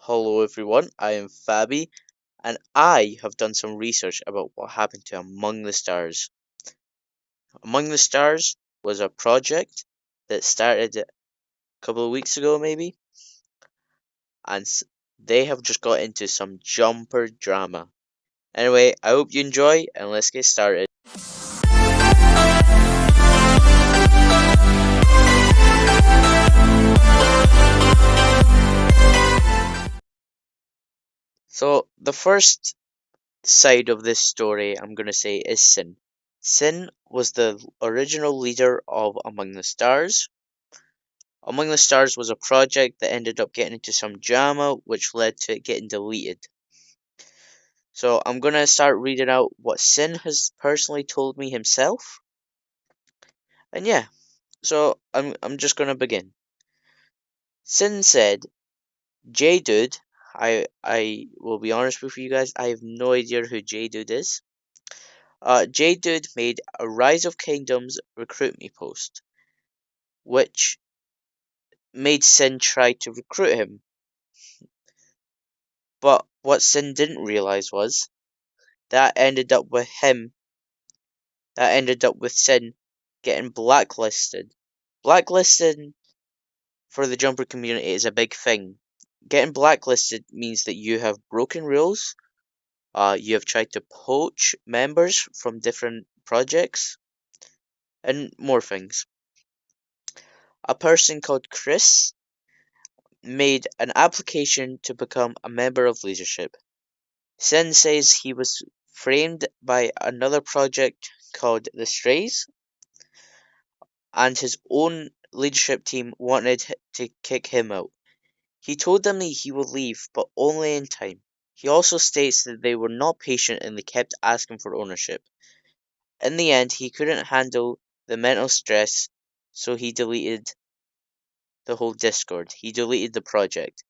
Hello everyone, I am Fabi, and I have done some research about what happened to Among the Stars. Among the Stars was a project that started a couple of weeks ago, maybe, and they have just got into some jumper drama. Anyway, I hope you enjoy, and let's get started. So, the first side of this story I'm gonna say is Sin. Sin was the original leader of Among the Stars. Among the Stars was a project that ended up getting into some drama, which led to it getting deleted. So I'm gonna start reading out what Sin has personally told me himself. And yeah, so I'm just gonna begin. Sin said, J Dude, I will be honest with you guys, I have no idea who J Dude is. J Dude made a Rise of Kingdoms recruit me post, which made Sin try to recruit him. But what Sin didn't realize was that ended up with Sin getting blacklisted. Blacklisted for the jumper community is a big thing. Getting blacklisted means that you have broken rules, you have tried to poach members from different projects, and more things. A person called Chris made an application to become a member of leadership. Sen says he was framed by another project called The Strays, and his own leadership team wanted to kick him out. He told them that he would leave, but only in time. He also states that they were not patient and they kept asking for ownership. In the end, he couldn't handle the mental stress, so he deleted the whole Discord. He deleted the project.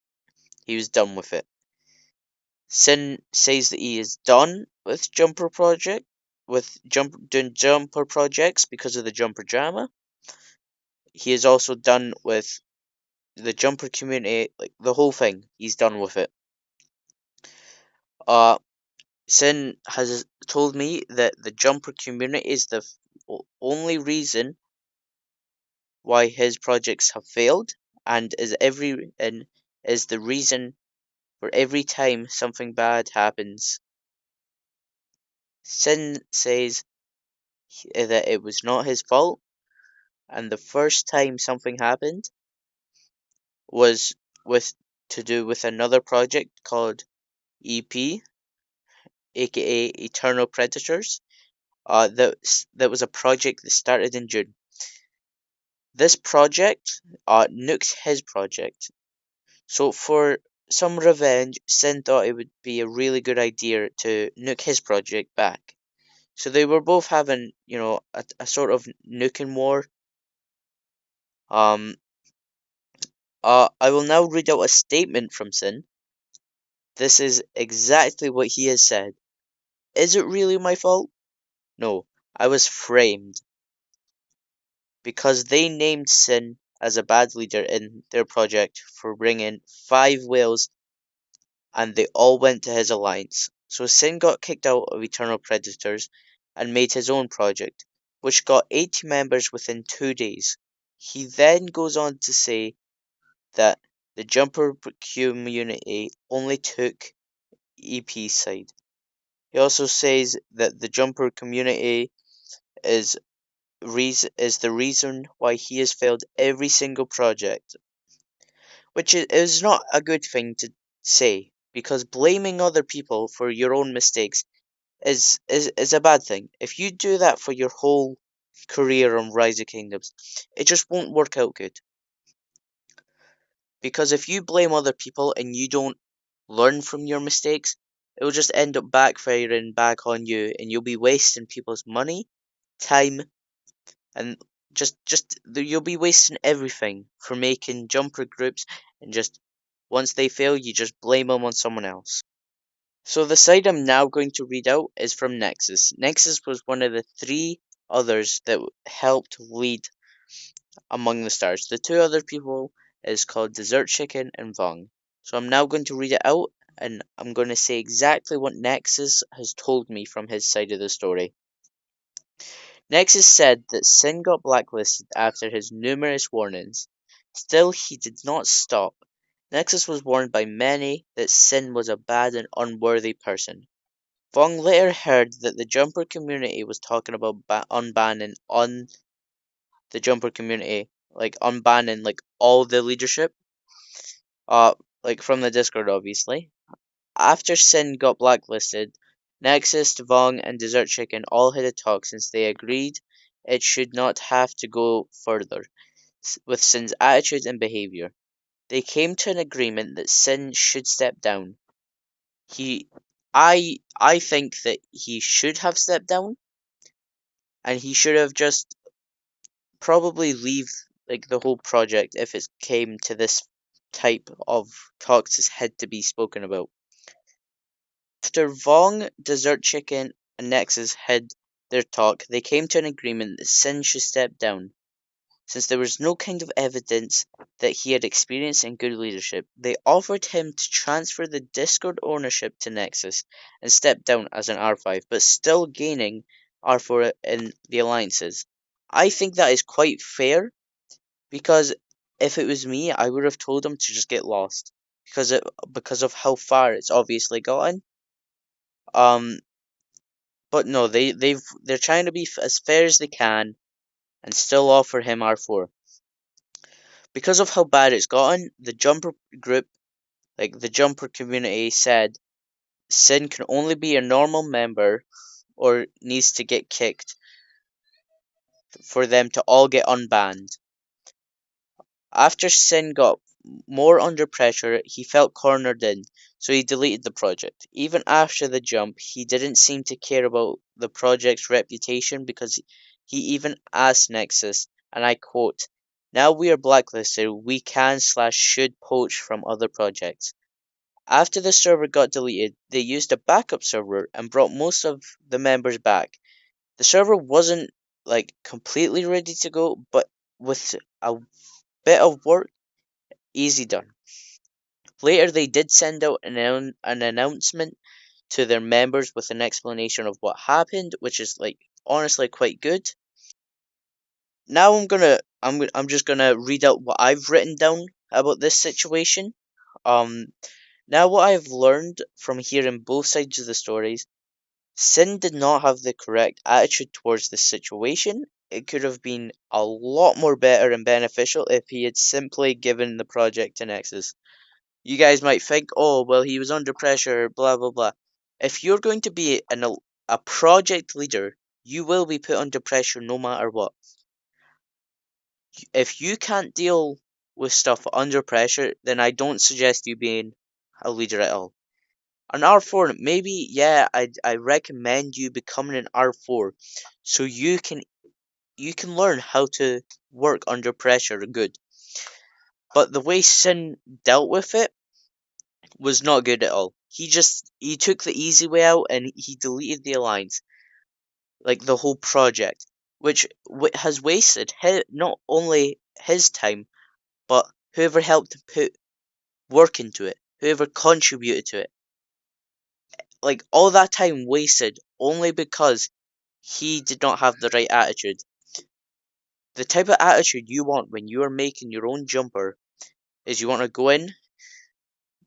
He was done with it. Sin says that he is done with doing jumper projects because of the jumper drama. He is also done with the jumper community, like the whole thing. He's done with it. Uh, Sin has told me that the jumper community is the only reason why his projects have failed, and is the reason for every time something bad happens. Sin says that it was not his fault, and the first time something happened was with to do with another project called EP, aka Eternal Predators. That was a project that started in June. This project nuked his project. So for some revenge, Sin thought it would be a really good idea to nuke his project back. So they were both having, a sort of nuking war. Um, I will now read out a statement from Sin. This is exactly what he has said. Is it really my fault? No, I was framed. Because they named Sin as a bad leader in their project for bringing 5 whales, and they all went to his alliance. So Sin got kicked out of Eternal Predators and made his own project, which got 80 members within 2 days. He then goes on to say that the jumper community only took EP's side. He also says that the jumper community is the reason why he has failed every single project, which is not a good thing to say, because blaming other people for your own mistakes is a bad thing. If you do that for your whole career on Rise of Kingdoms, it just won't work out good. Because if you blame other people and you don't learn from your mistakes, it will just end up backfiring back on you, and you'll be wasting people's money, time, and you'll be wasting everything for making jumper groups, and just once they fail, you just blame them on someone else. So the site I'm now going to read out is from Nexus. Nexus was one of the 3 others that helped lead Among the Stars. The 2 other people is called Desert Chicken and Vong. So I'm now going to read it out, and I'm going to say exactly what Nexus has told me from his side of the story. Nexus said that Sin got blacklisted after his numerous warnings. Still, he did not stop. Nexus was warned by many that Sin was a bad and unworthy person. Vong later heard that the jumper community was talking about unbanning on the jumper community, like unbanning like all the leadership, like from the Discord, obviously. After Sin got blacklisted, Nexus, Vong, and Desert Chicken all had a talk since they agreed it should not have to go further with Sin's attitude and behavior. They came to an agreement that Sin should step down. He, I think that he should have stepped down, and he should have just probably leave like the whole project if it came to this type of talks as had to be spoken about. After Vong, Dessert Chicken, and Nexus had their talk, they came to an agreement that Sin should step down. Since there was no kind of evidence that he had experience in good leadership, they offered him to transfer the Discord ownership to Nexus and step down as an R5, but still gaining R4 in the alliances. I think that is quite fair, because if it was me, I would have told him to just get lost because of how far it's obviously gotten. Um, but no, they're trying to be as fair as they can and still offer him R4. Because of how bad it's gotten, the jumper group, like the jumper community, said Sin can only be a normal member or needs to get kicked for them to all get unbanned. After Sin got more under pressure, he felt cornered in, so he deleted the project. Even after the jump, he didn't seem to care about the project's reputation, because he even asked Nexus, and I quote, "Now we are blacklisted, we can/should poach from other projects." After the server got deleted, they used a backup server and brought most of the members back. The server wasn't like completely ready to go, but with a bit of work, easy done. Later, they did send out an announcement to their members with an explanation of what happened, which is like honestly quite good. Now I'm just gonna read out what I've written down about this situation. Um, Now what I've learned from hearing both sides of the stories, Sin did not have the correct attitude towards this situation. It could have been a lot more better and beneficial if he had simply given the project to Nexus. You guys might think, oh, well, he was under pressure, blah, blah, blah. If you're going to be a project leader, you will be put under pressure no matter what. If you can't deal with stuff under pressure, then I don't suggest you being a leader at all. An R4, maybe, yeah, I recommend you becoming an R4 so you can learn how to work under pressure good. But the way Sin dealt with it was not good at all. He took the easy way out and he deleted the alliance, like the whole project, which has wasted not only his time, but whoever helped put work into it, whoever contributed to it. Like all that time wasted only because he did not have the right attitude. The type of attitude you want when you are making your own jumper is you want to go in,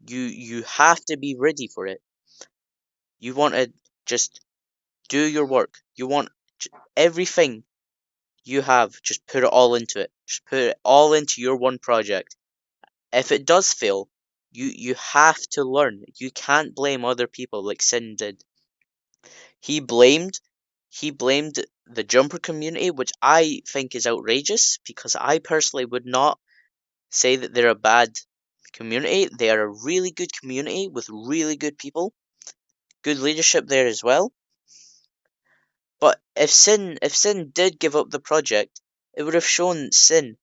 you have to be ready for it. You want to just do your work. You want everything you have, just put it all into it. Just put it all into your one project. If it does fail, you have to learn. You can't blame other people like Sin did. He blamed he blamed the jumper community, which I think is outrageous because I personally would not say that they're a bad community. They are a really good community with really good people, good leadership there as well. But if Sin did give up the project, it would have shown Sin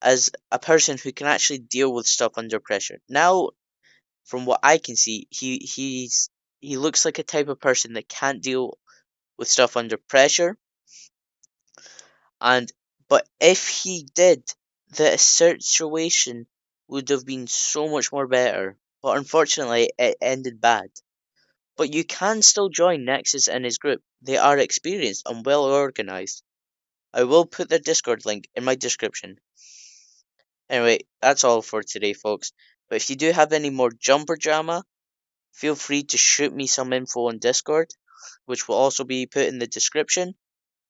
as a person who can actually deal with stuff under pressure. Now, from what I can see, he looks like a type of person that can't deal with stuff under pressure. And but if he did, the situation would have been so much more better. but unfortunately it ended bad. But you can still join Nexus and his group. They are experienced and well organized. I will put their Discord link in my description. Anyway, that's all for today, folks. But if you do have any more jumper drama, feel free to shoot me some info on Discord, which will also be put in the description,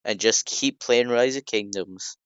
and just keep playing Rise of Kingdoms.